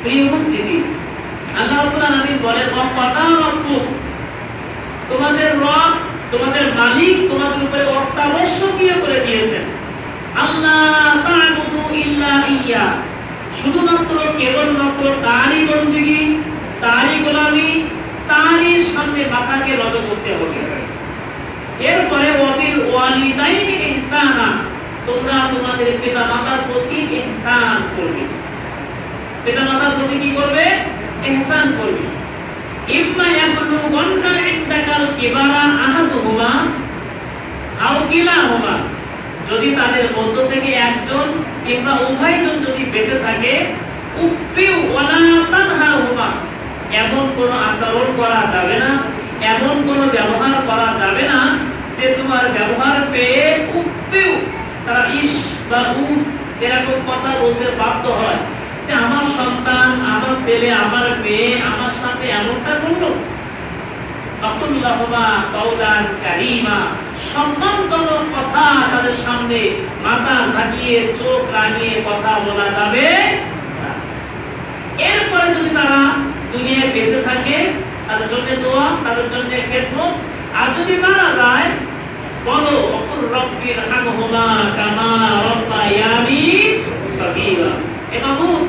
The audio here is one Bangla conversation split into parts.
প্রিয় উপস্থিতি, আল্লাহ রাব্বুল আলামিন বলেন ওয়াকাদা রাব্বুক, তোমাদের রব তোমাদের মালিক তোমাদের উপরে অত্যাবশ্যকীয় করে দিয়েছেন আল্লাহ তা'বুদু ইল্লা ইয়্যা, শুধুমাত্র কেবলমাত্র তারই বন্দেগী, তারই গোলামি, তারই সামনে মাথাকে নত করতে হবে। এরপরে ওয়াবিল ওয়ালিদাইনি ইহসানা, তোমরা তোমাদের পিতামাতার প্রতি ইহসান করবে। পিতামাতার প্রতি কি করবে? ইহসান করবে। ইম্মা ইয়াবলুগান্না ইনদাকাল কিবারা আহাদুহুমা আও কিলাহুমা, যদি তাদের মধ্য থেকে একজন কিংবা উভয়জন যদি বেঁচে থাকে, উফিউ ওয়ালা তানহারহুমা, এমন কোন আচরণ করা যাবে না, এমন কোন ব্যবহার করা যাবে না যে তোমার ব্যবহার পেয়ে উফিউ, তারা ইস বা উফ এরকম কথা বলতে বাধ্য হয় যে আমার সন্তান, আমার ছেলে, আমার মেয়ে আমার সাথে এমনটা করলো। আকুল্লাহুমা কাওলান কারীমা, সম্মানজনক কথা তাদের সামনে মাথা ঝাঁকিয়ে চোখ রাঙিয়ে কথা বলা যাবে না। এরপরে যদি তারা দুনিয়ায় বেঁচে থাকে, তাদের জন্য দোয়া, তাদের জন্য খেদমত। আর যদি মারা যায়, বলো ওকুল রব্বির হামহুমা কামা রাব্বায়ানি সগীরা, এ মাবুদ,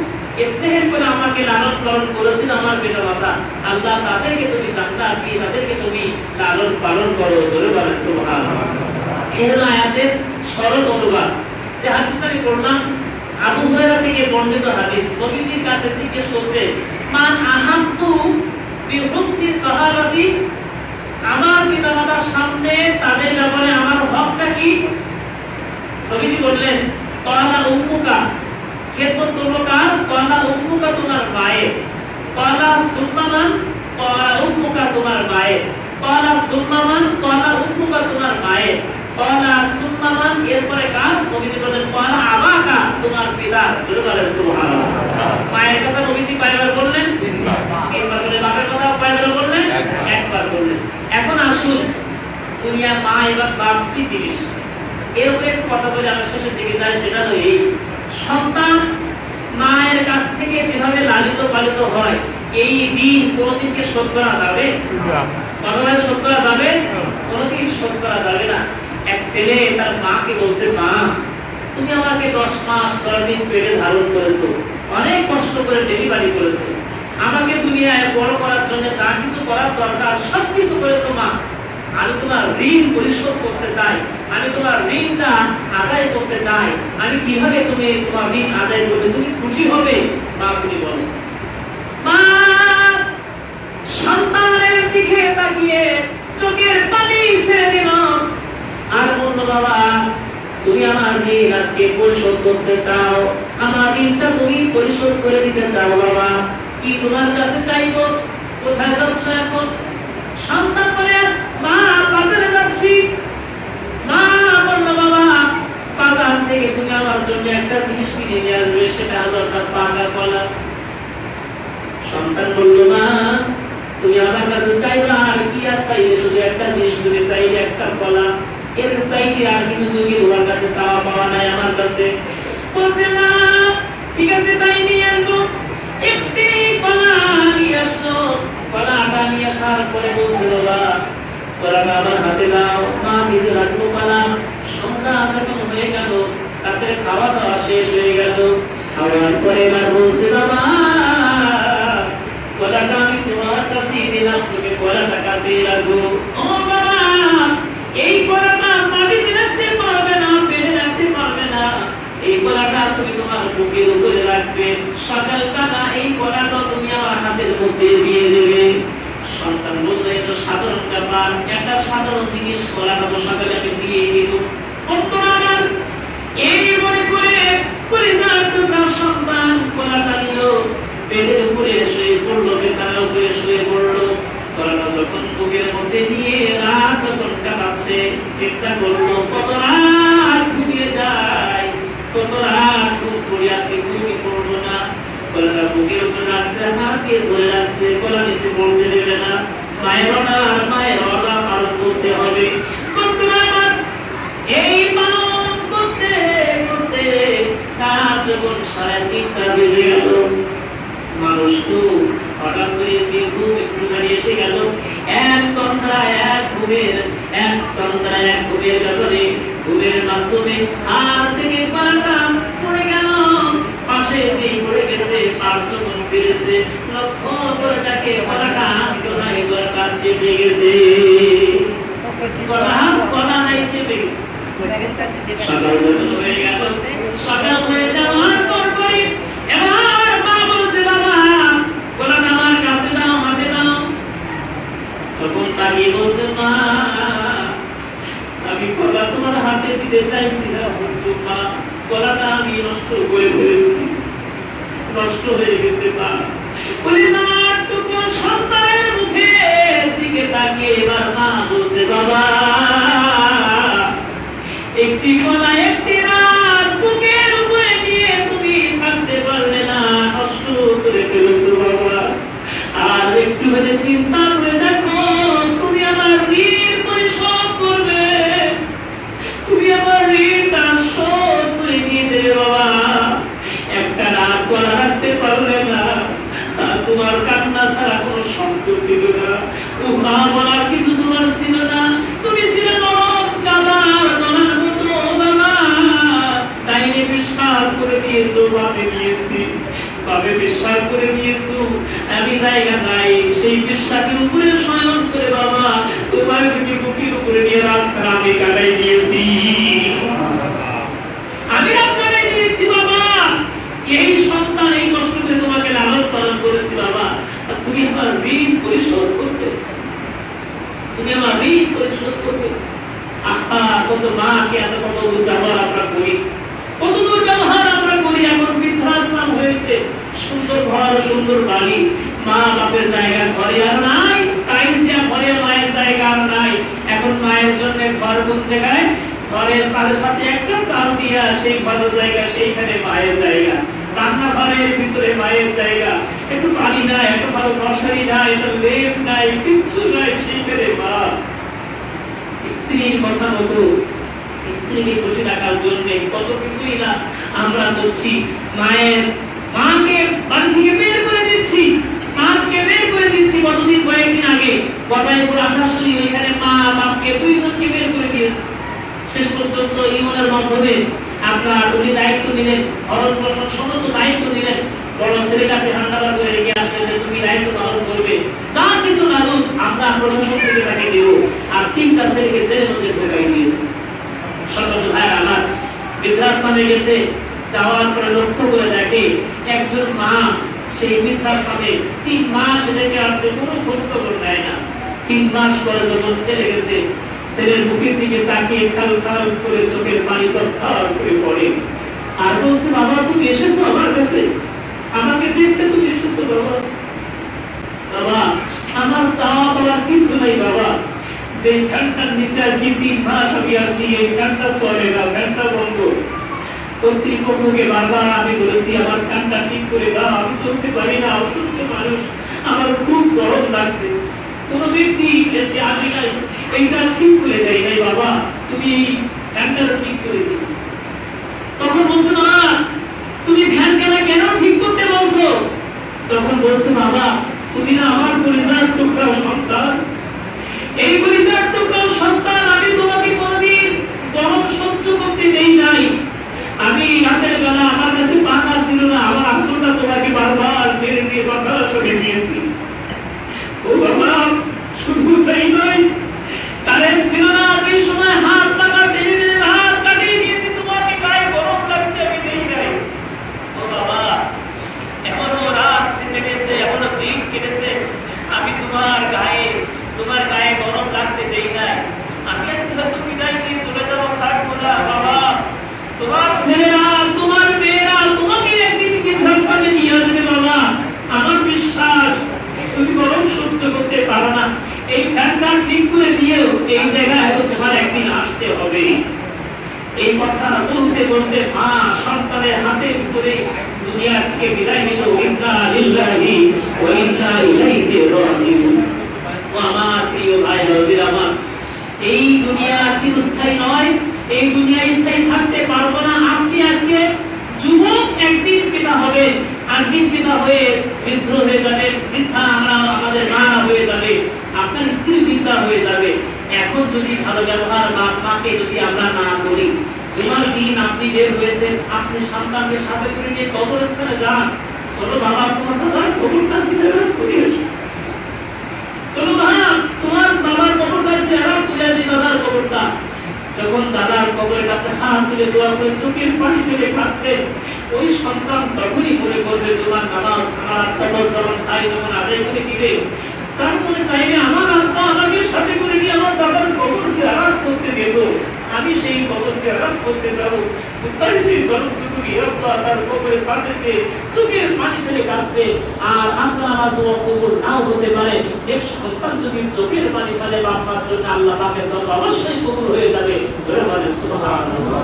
স্নেহের করে আমাকে লালন পালন করেছিল আমার পিতামাতা, আল্লাহ তাদেরকে তুমি জান্নাত দিয়ে তাদেরকে তুমি লালন পালন করো। জোরে বলেন সুবহানাল্লাহ। এই হলো আয়াতের সরল অনুবাদ। যে হাদিসটা আমি পড়লাম আবু হুরায়রা থেকে বর্ণিত হাদিস। নবীজির কাছে জিজ্ঞেস করছে, মান আহাত্তু বিহুসনি সাহাবাতি, আমার পিতামাতার সামনে তাদের ব্যাপারে আমার হকটা কি? নবীজি বললেন, ক্বালা উম্মুকা, খেদমত করবো কার? ক্বালা উম্মুকা, তোমার মায়ের। ক্বালা সুম্মা মান? ক্বালা উম্মুকা, তোমার মায়ের। ক্বালা সুম্মা মান? ক্বালা উম্মুকা, তোমার মায়ের। ক্বালা সুম্মা মান, এরপরে কার? নবীজি বলেন ক্বালা আবাকা, তোমার পিতা। জোরে বলেন সুবহানাল্লাহ। মায়ের কথা নবীজি কয়বার বললেন? তিনবার বলে। বাবার কথা কয়বার বললেন? একবার বললেন। এখন আসুন দুনিয়া মা এবং বাপ কি জিনিস, এর উপরে একটু কথা বলে আমরা শেষের দিকে যাই। সেটা হলো এই, সন্তান মায়ের কাছ থেকে যেভাবে লালিত পালিত হয়, এই দিন কোনদিনকে শোধ করা যাবে? কতবার শোধ করা যাবে? কোনদিন শোধ করা যাবে না। এক ছেলে তার মাকে বলছে, মা তুমি আমাকে 10 মাস 10 দিন পেটে ধারণ করেছো, অনেক কষ্ট করে ডেলিভারি করেছো, আমাকে দুনিয়ায় বড় করার জন্য যা কিছু করার দরকার সবকিছু করেছো মা, আমি তোমার ঋণ পরিশোধ করতে চাই, আমি তোমার ঋণটা আদায় করতে চাই, আমি কিভাবে তুমি তোমার ঋণ আদায় করবে, তুমি খুশি হবে? মা তুমি বলো। মা সন্তানের দিকে তাকিয়ে চোখের পানি ছেড়ে দিল আর বলল, বাবা তুমি আমার ঋণ আজকে পরিশোধ করতে চাও, আমার ঋণটা তুমি পরিশোধ করে দিতে চাও, বাবা কি তোমার কাছে চাইবো? কোথায় যাচ্ছ এখন? সন্তান বলে, মা বাজারে যাচ্ছি। মা বলল, বাবা বাজার থেকে তুমি আমার জন্য একটা জিনিস কিনে নিয়ে আসবে, সেটা হলো একটা পাকা কলা। সন্তান বলল, মা তুমি আমার কাছে চাইবা, আর কি আর চাইলে? শুধু একটা জিনিস তুমি চাইলে, একটা কলা, এর চাইতে আর কিছু তুমি তোমার কাছে চাওয়া পাওয়া নাই আমার কাছে। বলছে, মা ঠিক আছে তাই নিয়ে আসবো। একটি কলা নিয়ে আসলো। কলাটা নিয়ে আসার পরে বলছে, বাবা কলাটা আমার হাতে দাও। মা নিজে রাখলো কলা। সন্ধ্যা যখন হয়ে গেল, তারপরে খাওয়া দাওয়া শেষ হয়ে গেল। খাওয়ার পরে এবার বলছে, বাবা কলাটা আমি তোমার কাছে দিলাম, তুমি কলাটা কাছে রাখো। ও বাবা, এই কলাটা মাটিতে রাখতে পারবে না, পেটে রাখতে পারবে না, এই কলাটা তুমি তোমার বুকের উপরে রাখবে, সকালবেলা এই কলাটা তুমি আমার হাতের মধ্যে দিয়ে দেবে। সন্তান বলল, এটা সাধারণ ব্যাপার, একটা সাধারণ জিনিস, কলাটা তো সকালে আমি দিয়ে দিব। বর্তমান এই মনে করে তার সন্তান কলাটা নিল, পেটের উপরে শুয়ে পড়লো, বিছানার উপরে শুয়ে পড়লো। কলাটা যখন বুকের মধ্যে নিয়ে রাত যখন কাটাচ্ছে, চিন্তা করলো কত রাত ঘুমিয়ে যায়, কত রাত ঘুম করে আজকে ঘুমিয়ে পড়বো না। কলাটা বুকের উপরে রাখছে, হাতে ধরে রাখছে, কলা নিচে পড়তে দেবে না। মায়ের অর্ডার পালন করতে হবে। বর্তমান এই পালন করতে করতে তার যখন 3:30 বেজে গেল, মা থাকে গলাটা আসতো না, এই গলাটা চেপে গেছে, গলা নাই চেপে গেছে। সকাল হয়ে যাওয়ার পরপরই এবার মা বলছে বাবা গলাটা আমার কাছে দাও, হাতে দাও। তখন তাকিয়ে বলছে মা আমি গলা তোমার হাতে দিতে চাইছি না, কিন্তু মা গলাটা আমি নষ্ট করে ফেলেছি, নষ্ট হয়ে গেছে মা। ওই মাটুকু সন্তানের মুখের দিকে তাকিয়ে এবার মা বলছে বাবা একটি গলা একটি রাত বুকের উপরে নিয়ে তুমি থাকতে পারলে না, নষ্ট করে ফেলেছো বাবা। আর একটু হলে চিন্তা করে দেখো তুমি আমার ঋণ পরিশোধ করবে, তুমি আমার ঋণটা শোধ করে দিয়ে দেবে বাবা। একটা রাত গলা রাখতে পারলে না, তোমার কান্না ছাড়া কোনো শব্দ ছিল না, মা বলার কিছু তোমার ছিল না, তুমি ছিলে নরম কাদার গলার মতো বাবা। তাই বিশ্বাস করে দিয়েছো, ভাবে নিয়েছি, ভাবে বিশ্বাস করে নিয়েছো, আমি জায়গা নাই সেই বিশ্বাসের উপরে শয়ন করে বাবা তোমার দুটি বুকের উপরে নিয়ে রাখতে আমি কাটাই দিয়েছি, আমি আপনাকে দিয়েছি বাবা। এই সন্তান এই কষ্ট করে তোমাকে লালন পালন করেছি বাবা, তুমি আমার ঋণ পরিশোধ করবে, তুমি আমার ঋণ পরিশোধ করবে। আহা কত মাকে এত কত দুর্ব্যবহার আমরা করি, কত দুর্ব্যবহার আমরা করি। এখন বৃদ্ধাশ্রম হয়েছে, সুন্দর ঘর সুন্দর বাড়ি, মা বাপের জায়গা ঘরে আর নাই, টাইলস দেওয়া ঘরে মায়ের জায়গা আর নাই। এখন মায়ের জন্য ঘর কোন জায়গায়, ঘরের তাদের সাথে একটা চাল দিয়া সেই ঘরের জায়গা, সেইখানে মায়ের জায়গা, রান্নাঘরের ভিতরে মায়ের জায়গা, একটু পানি নাই, একটু ভালো মশারি নাই, একটু লেপ নাই, কিচ্ছু নাই, সেইখানে মা। স্ত্রীর কথা মতো স্ত্রীকে বসে রাখার জন্য কত কিছুই না আমরা করছি। মাকে বাড়ি থেকে বের করে দিচ্ছি, মাকে বের করে দিচ্ছি। কতদিন কয়েকদিন আগে বটাইপুর আশাশুনি ওইখানে মা বাপকে দুইজনকে বের করে দিয়েছে। শেষ পর্যন্ত ইউনিয়নের মাধ্যমে আপনার উনি দায়িত্ব নিলেন, ভরণ পোষণ সমস্ত দায়িত্ব নিলেন, বড় ছেলের কাছে হান্ডাবার করে রেখে আসলেন যে তুমি দায়িত্ব পালন করবে, যা কিছু লাগুক আমরা প্রশাসন থেকে তাকে দেবো। আর তিনটা ছেলেকে জেলের মধ্যে ঢোকাই দিয়েছে। সর্বত ভাই আমার বৃদ্ধাশ্রমে গেছে, যাওয়ার পরে লক্ষ্য করে দেখে একজন মা সেই বৃদ্ধাশ্রমে 3 মাস রেখে আসছে, কোনো খোঁজ খবর নেয় না। 3 মাস পরে যখন ছেলে গেছে, ছেলের মুখের দিকে তাকিয়ে খাল খাল করে চোখের পানি টপকার করে পড়ে আর বলছে বাবা তুমি এসেছো আমার কাছে, আমাকে দেখতে তুমি এসেছো বাবা। বাবা আমার চাওয়া পাওয়ার কিছু নাই বাবা, যে ঘন্টার নিচে আজকে 3 মাস আমি আছি, এই ঘন্টা চলে না, ঘন্টা বন্ধ। কর্তৃপক্ষকে বারবার আমি বলেছি আমার ঘন্টা ঠিক করে দাও, আমি চলতে পারি না, অসুস্থ মানুষ, আমার খুব গরম লাগছে। কোন ব্যক্তি এসে আসে নাই, এইটা ঠিক করে দেয় নাই বাবা, তুমি এই ঘন্টা ঠিক করে দিও। তখন বলছে মা তুমি ধ্যান কেন ঠিক করতে বলছো? তখন বলছে বাবা তুমি না আমার পরিবার টুকরা সন্তান, এই পরিবার টুকরা সন্তান, আমি তোমাকে কোনদিন গরম সহ্য করতে দেই নাই। আমি রাতের বেলা আমার কাছে পাখা ছিল না, আমার আসলটা তোমাকে বারবার মেরে দিয়ে পাখা সরে দিয়েছি। ও বাবা শুধু তাই নয়, কারেন্ট ছিল না, এই সময় হাত পাকা টেনে হাত কাটিয়ে দিয়েছি, তোমাকে গায়ে গরম লাগছে আমি দেই নাই। ও বাবা এখনো রাত কেটে গেছে, এখনো দিন কেটেছে, আমি তোমার গায়ে গরম লাগতে দেই নাই। আমি আজকে হয়তো বিদায় দিয়ে চলে যাবো, থাকবো না বাবা। তোমার ছেলেরা তোমার মেয়েরা তোমাকে একদিন বৃদ্ধাশ্রমে নিয়ে আসবে বাবা, আমার বিশ্বাস তুমি গরম সহ্য করতে পারো না, এই ফ্যানটা ঠিক করে দিয়েও এই জায়গায় তোমার একদিন আসতে হবে। এই কথা বলতে বলতে মা সন্তানের হাতে ধরে দুনিয়া থেকে বিদায় নিল। ইন্না লিল্লাহি ওয়া ইন্না ইলাইহি রাজিউন। ও আমার প্রিয় ভাই নবীর আমার, এই দুনিয়া চিরস্থায়ী নয়, এই দুনিয়া স্থায়ী থাকতে পারবো না। আপনি আজকে যুবক, একদিন পিতা হবে, একদিন পিতা হয়ে বৃদ্ধ হয়ে যাবে, বৃদ্ধা আমরা আমাদের মা হয়ে যাবে, আপনার স্ত্রী বৃদ্ধা হয়ে যাবে। এখন যদি ভালো ব্যবহার বাপ মাকে যদি আমরা না করি, জুমার দিন আপনি বের হয়েছেন, আপনি সন্তানকে সাথে করে নিয়ে কবরস্থানে যান, চলো বাবা তোমার দাদা কবরটা জিয়ারত করে আসো, চলো ভাইয়া তোমার বাবার কবরটা জিয়ারত করে আসি, দাদার কবরটা। যখন দাদার কবরের কাছে হাত তুলে দোয়া করে চোখের পানি ফেলে কাঁদতে, ওই সন্তান তখনই মনে করবে তোমার নামাজ আমার আত্মা যখন ভাই যখন আদায় করে দিবে, তার মনে চাইবে আমার আত্মা আমাকে সাথে করে নিয়ে আমার দাদার কবর জিয়ারত করতে দেব, আমি সেই কবর জিয়ারত করতে যাব। কোথায় সেই গর্ভটুকু আত্মা তার কবরের পানিতে চোখের পানি ফেলে কাঁদবে। আর আপনার আমার দোয়া কবুল নাও হতে পারে, এক সন্তান যদি চোখের পানি ফেলে বাবার জন্য আল্লাহ পাকের দরবার অবশ্যই কবুল হয়ে যাবে। জোরে বলেন সুবহানাল্লাহ।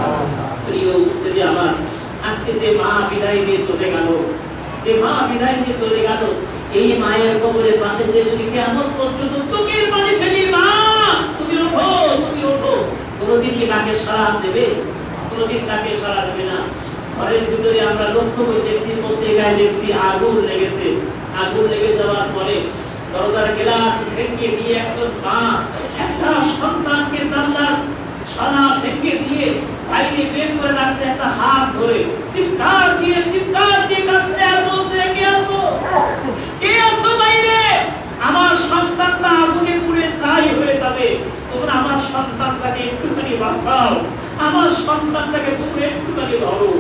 প্রিয় উপস্থিতি আমার, আজকে যে মা বিদায় নিয়ে চলে গেল, যে মা বিদায় নিয়ে চলে গেল, এই মায়ের কবরের পাশে যে যদি কিয়ামত পর্যন্ত চোখের পানি ফেলি, মা তুমি ওঠো, তুমি ওঠো, কোনদিন কি তাকে সাড়া দেবে? কোনদিন তাকে সাড়া দেবে না। ঘরের ভিতরে আমরা লক্ষ্য করে দেখছি, প্রত্যেক গায়ে দেখছি আগুন লেগেছে। আগুন লেগে যাওয়ার পরে দরজার গ্লাস ভেঙে দিয়ে একজন মা একটা সন্তানকে জানলার ছানা ভেঙে দিয়ে বাইরে বের করে রাখছে, একটা হাত ধরে চিৎকার দিয়ে কাছে আর বলছে, কে আছো? কে আছো বাইরে? আমার সন্তানটা আগুনে পুড়ে ছাই হয়ে যাবে, তোমরা আমার সন্তানটাকে একটুখানি বাঁচাও, আমার সন্তানটাকে তোমরা একটুখানি ধরো।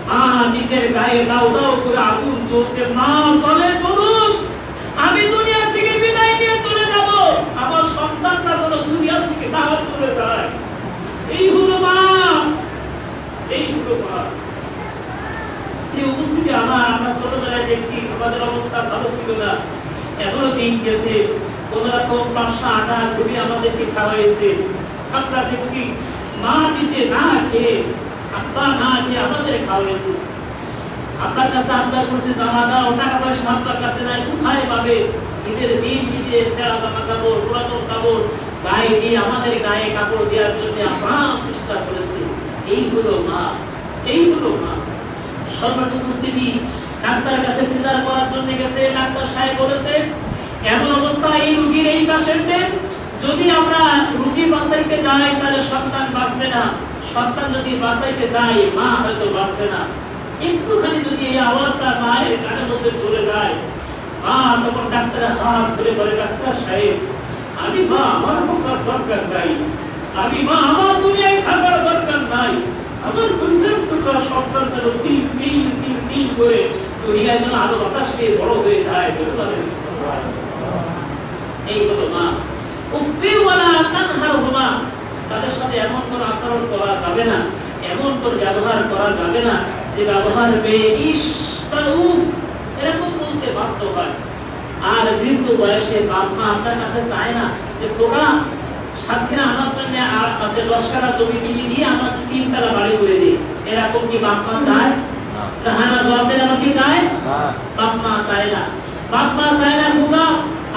মা নিজের গায়ে দাও দাও করে আগুন জ্বলছে, মা চলে চলুন, আমি দুনিয়া থেকে বিদায় নিয়ে চলে যাব, আমার সন্তানটা যেন দুনিয়া থেকে না চলে যায়। এই হলো মা, এই হলো মা। এই উপস্থিতি আমরা ছোটবেলায় দেখছি, আমাদের অবস্থা ভালো ছিল না, এখনো দিন গেছে, কোন রকম পাঁচশো আটা ঘুরি আমাদেরকে খাওয়াইছে। আমরা দেখছি মা নিজে না খেয়ে, আব্বা না খেয়ে আমাদের খাওয়াইছে। আপনার কাছে আবদার করছে জামা দাও, টাকা পয়সা আপনার কাছে নাই, কোথায় পাবে? ঈদের দিন নিজে ছেঁড়া জামা কাপড়, পুরাতন কাপড় গায়ে দিয়ে আমাদের গায়ে কাপড় দেওয়ার জন্য আমরা চেষ্টা করেছি। এই হলো মা, এই হলো মা। সর্বত উপস্থিতি, ডাক্তার কাছে সিজার করার জন্য গেছে, ডাক্তার সাহেব বলেছে এমন অবস্থা এই রোগীর এই পেশেন্টের, যদি আমরা রোগী বাঁচাইতে যাই তাহলে সন্তান বাঁচবে না, সন্তান যদি বাঁচাইতে যাই মা হয়তো বাঁচবে না। একটুখানি যদি এই আওয়াজটা মায়ের কানের মধ্যে চলে যায়, মা তখন ডাক্তারের হাত ধরে বলে, ডাক্তার সাহেব আমি মা আমার বাঁচার দরকার নাই, আমি মা আমার দুনিয়ায় থাকার দরকার নাই, আমার পরিচয় সন্তান যেন তিল তিল তিল তিল করে দুনিয়ায় যেন আলো বাতাস পেয়ে বড় হয়ে যায়। এই হলো মা। উফির ওয়ালা তানহারহুমা, তাদের সাথে এমন কোন আচরণ করা যাবে না, এমন কোন ব্যবহার করা যাবে না যে ব্যবহার বেইশ তাউফ এরকম বলতে বাধ্য হয়। আর বৃদ্ধ বয়সে বাপ মা আপনার কাছে চায় না যে তোরা সাতক্ষীরা আমার জন্য 10 কাঠা জমি কিনে দিয়ে আমার 3 তলা বাড়ি করে দে, এরকম কি বাপ মা চায়? না, জবাব দেন, আমার কি চায়? বাপ মা চায় না। বাপ মা চায় না বাবা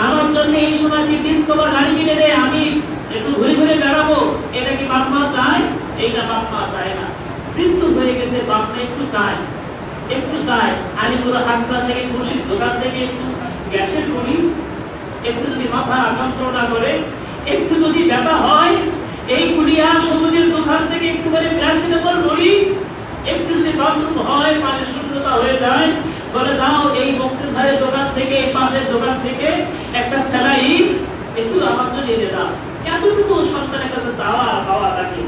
আমার জন্য এই সময় কি 20 তলা গাড়ি কিনে দে, আমি একটু ঘুরে ঘুরে বেড়াবো, এটা কি বাপ মা চায়? এইটা বাপ মা চায় না। বৃদ্ধ হয়ে গেছে, বাপ মা একটু চায়, একটু চায় আলিপুর হাটটা থেকে মুর্শিদ দোকান থেকে একটু গ্যাসের করি, একটু যদি মাথা যন্ত্রণা করে, একটু যদি ব্যথা হয়, এই কুলিয়া সবুজের দোকান থেকে একটু করে প্যারাসিটামল করি, একটু যদি বাথরুম হয়, মানে শূন্যতা হয়ে যায়, বলে দাও এই বক্সের ধারে দোকান থেকে, এই পাশের দোকান থেকে একটা স্যালাইন একটু আমার জন্য এনে দাও। এতটুকু সন্তানের কাছে চাওয়া পাওয়া থাকে।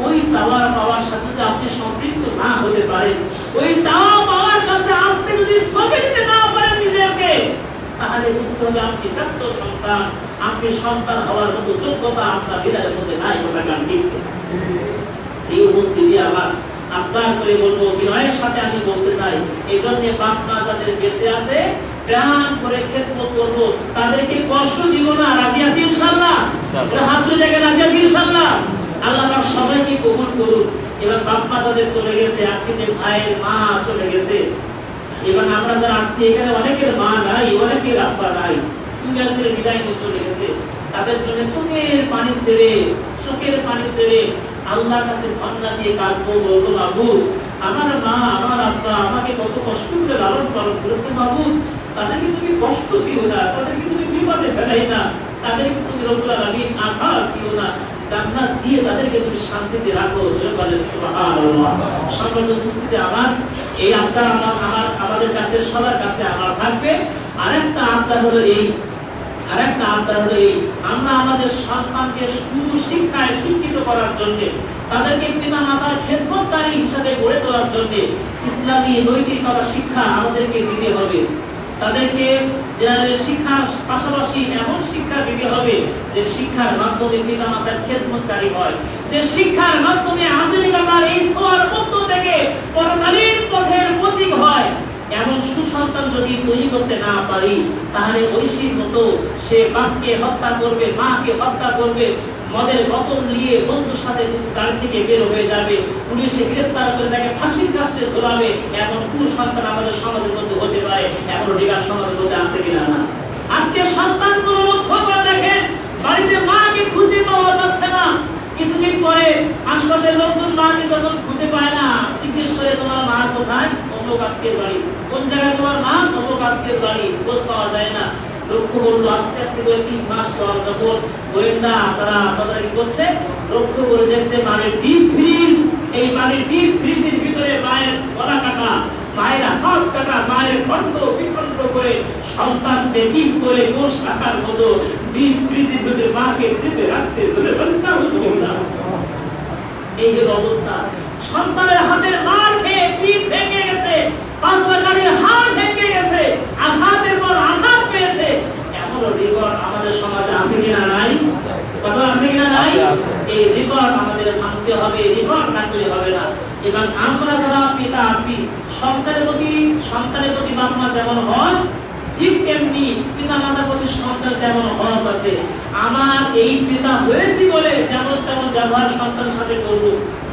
ওই চাওয়া পাওয়ার সাথে যদি আপনি সম্পৃক্ত না হতে পারেন, ওই চাওয়া পাওয়ার কাছে আপনি যদি সঁপে দিতে না পারেন নিজেকে, তাহলে বুঝতে হবে আপনি প্রাপ্ত সন্তান, আপনি সন্তান হওয়ার মতো যোগ্যতা আপনার হৃদয়ের মধ্যে নাই। কথা গান ঠিক। এই উপস্থিতি আমার আপনার করে বলবো, বিনয়ের সাথে আমি বলতে চাই, এই জন্য বাপ মা যাদের বেঁচে আছে প্রাণ করে খেদমত করবো, তাদেরকে কষ্ট দিব না। রাজি আছি ইনশাআল্লাহ? হাত তুলে দেখেন, রাজি আছি ইনশাআল্লাহ? আল্লাহ পাক সবাইকে কবুল করুন। এবার বাপ মা যাদের চলে গেছে, আজকে যে ভাইয়ের মা চলে গেছে, এবার আমরা যারা আসছি এখানে অনেকের মা নাই, অনেকের আব্বা নাই, দুনিয়া ছেড়ে বিদায় নিয়ে চলে গেছে, তাদের জন্য চোখের পানি ছেড়ে আল্লাহর কাছে কান্না দিয়ে কাঁদবো, বলবো মাবুদ আমার মা আমার আব্বা আমাকে কত কষ্ট করে লালন পালন করেছে, মাবুদ তাদেরকে তুমি কষ্ট দিও না, তাদেরকে তুমি বিপদে ফেলাই না, তাদেরকে তুমি রব্বুল আলামিন আঘাত দিও না, জান্নাত দিয়ে তাদেরকে তুমি শান্তিতে রাখো। জোরে বলেন সুবহানাল্লাহ। সম্মানিত উপস্থিতি আমার, এই আবদার আমাদের কাছে সবার কাছে আমার থাকবে। আরেকটা আবদার হলো এই, আরেকটা আবদার হলো এই, আমরা আমাদের সন্তানকে সুশিক্ষায় শিক্ষিত করার জন্য, তাদেরকে পিতা মাতার খেদমতকারী হিসাবে গড়ে তোলার জন্য ইসলামী নৈতিকতা শিক্ষা আমাদেরকে দিতে হবে। তাদেরকে শিক্ষার পাশাপাশি এমন শিক্ষা দিতে হবে যে শিক্ষার মাধ্যমে পিতা মাতার খেদমতকারী হয়, যে শিক্ষার মাধ্যমে আধুনিকতার এই ছোঁয়ার মধ্য থেকে পরকালীন পথের প্রতীক হয়। এমন সুসন্তান যদি তৈরি করতে না পারি, তাহলে ঐশীর মতো সে বাপকে হত্যা করবে, মাকে হত্যা করবে, মদের বোতল নিয়ে বন্ধুর সাথে গাড়ি থেকে বের হয়ে যাবে, পুলিশে গ্রেফতার করে তাকে ফাঁসির কাস্টে ঝোলাবে। এমন কুসন্তান আমাদের সমাজের মধ্যে হতে পারে, এখনো ঢাকার সমাজের মধ্যে আছে কিনা না? আজকে সন্তান কোন লক্ষ্য করে দেখেন, বাড়িতে মাকে খুঁজে পাওয়া যাচ্ছে না। কিছুদিন পরে আশপাশের লোকজন মাকে যখন খুঁজে পায় না, জিজ্ঞেস করে তোমার মা কোথায়? অমুক আত্মীয়ের বাড়ি। কোন জায়গায় তোমার মা? অমুক আত্মীয়ের বাড়ি। খোঁজ পাওয়া যায় না। লক্ষ্য করলো আস্তে আস্তে করে 3 মাস পর যখন গোয়েন্দা তারা তদারকি করছে, লক্ষ্য করে দেখছে বাড়ির ডিপ ফ্রিজ, এই বাড়ির ডিপ ফ্রিজের ভিতরে মায়ের গলা কাটা, মায়ের হাত কাটা, মায়ের কণ্ঠ বিখণ্ড করে সন্তানকে ডিপ করে কোষ রাখার মতো ডিপ ফ্রিজের ভিতরে মাকে চেপে রাখছে। এই যে অবস্থা, সন্তানের হাতের মার খেয়ে পিঠ ভেঙে গেছে, 5 লাখের হাত ভেঙে গেছে, আঘাতের পর আঘাত পেয়েছে। এমন রেকর্ড আমাদের সমাজে আছে কিনা নাই? কথা আছে কিনা নাই? এই রেকর্ড আমাদের ভাঙতে হবে, রেকর্ড না করে হবে না। এবং আমরা যারা পিতা আছি, সন্তানের প্রতি বাপ মা যেমন হয়, ঠিক তেমনি পিতা মাতার প্রতি সন্তান তেমন হক আছে। আমার এই পিতা হয়েছি বলে যেমন তেমন ব্যবহার সন্তানের সাথে করব,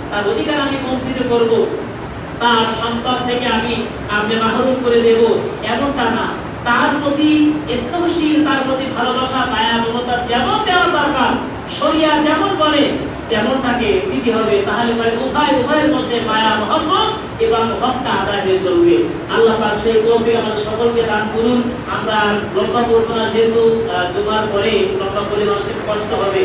তার অধিকার আমি বঞ্চিত করব, তার সন্তান থেকে আমি মাহরুম করে দেব, এমনটা না। তার প্রতি স্নেহশীল, তার প্রতি ভালোবাসা, মায়া, মমতা যেমন দেওয়া দরকার, শরিয়া যেমন বলে তেমন তাকে দিতে হবে। তাহলে উভয়ের মধ্যে মায়া, মহব্বত এবং হকটা আদায় হয়ে চলবে। আল্লাহ পাক সেই তৌফিক আমাদের সকলকে দান করুন। আমরা লম্বা করবো না, যেহেতু জুমার পরে লম্বা করলে মানুষের কষ্ট হবে।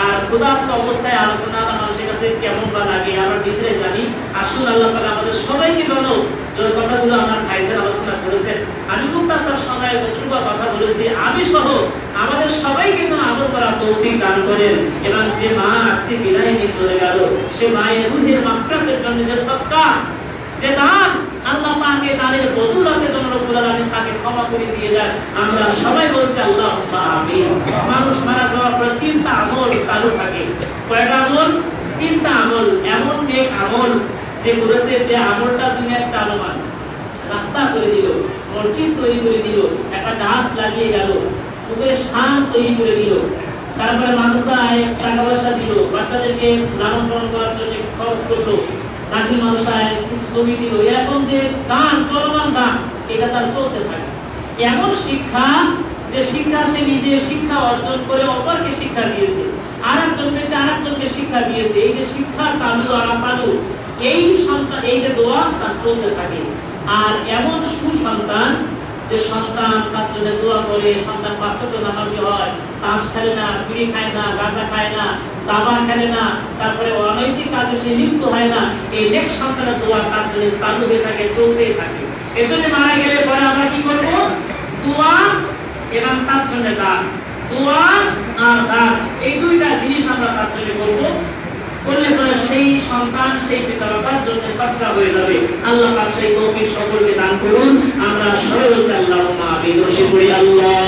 আর ক্ষুধার্ত অবস্থায় আলোচনা মানুষের কাছে কেমন বা লাগে আমরা নিজেরাই জানি। আসুন আল্লাহ পাক আমাদের সবাইকে জানো যে কথাগুলো আমার ভাইদের আলোচনা করেছেন, আমি মুক্তাসার সময় যতটুকু কথা বলেছি, আমি সহ আমাদের সবাইকে যেন আমল করার তৌফিক দান করেন। এবং যে মা আজকে বিদায় নিয়ে চলে গেল, সে মায়ের রুহের মাগফিরাতের জন্য যে সদকা, যে দান, আল্লাহ পাকের দানের বদৌলতে যেন রব্বুল আলামিন তাকে ক্ষমা করে দিয়ে যায়। আমরা সবাই বলছি আল্লাহুম্মা আমিন। মানুষ মারা যাওয়ার পর 3টা আমল চালু থাকে। কয়টা আমল? 3টা আমল। এমন নেক আমল যে করেছে, যে আমলটা দুনিয়ার চালমান, রাস্তা করে দিল, মসজিদ তৈরি করে দিল, একটা গাছ লাগিয়ে গেল, পুকুরে শান তৈরি করে দিল, তারপরে মাদ্রাসায় টাকা পয়সা দিল, বাচ্চাদেরকে লালন পালন করার জন্য খরচ করলো, লাঠি মাদ্রাসায় কিছু জমি দিল। এরকম যে দান, চলমান দান, এটা তার চলতে থাকে। এমন শিক্ষা, যে শিক্ষা সে নিজে শিক্ষা অর্জন করে অপরকে শিক্ষা দিয়েছে, আরেকজনকে শিক্ষা দিয়েছে। এই যে শিক্ষা চালু আর চালু, এই সন্তান, এই যে দোয়া তার চলতে থাকে। আর এমন সুসন্তান, যে সন্তান তার জন্য দোয়া করে, সন্তান 5 ওয়াক্ত নামাজি হয়, তাস খেলে না, বিড়ি খায় না, গাঁজা খায় না, দাবা খেলে না, তারপরে অনৈতিক কাজে সে লিপ্ত হয় না, এই নেক্সট সন্তানের দোয়া তার জন্য চালু হয়ে থাকে, চলতেই থাকে। এর জন্য মারা গেলে পরে আমরা কি করব? দোয়া এবং তার জন্য দান। দোয়া আর দান, এই 2টা জিনিস আমরা তার জন্য করবো। করলে পরে সেই সন্তান, সেই পিতামাতার জন্য সদকা হয়ে যাবে। আল্লাহ পাক সেই তৌফিক সকলকে দান করুন। আমরা সবাই বলছি আল্লাহুম্মা আমিন। আল্লাহ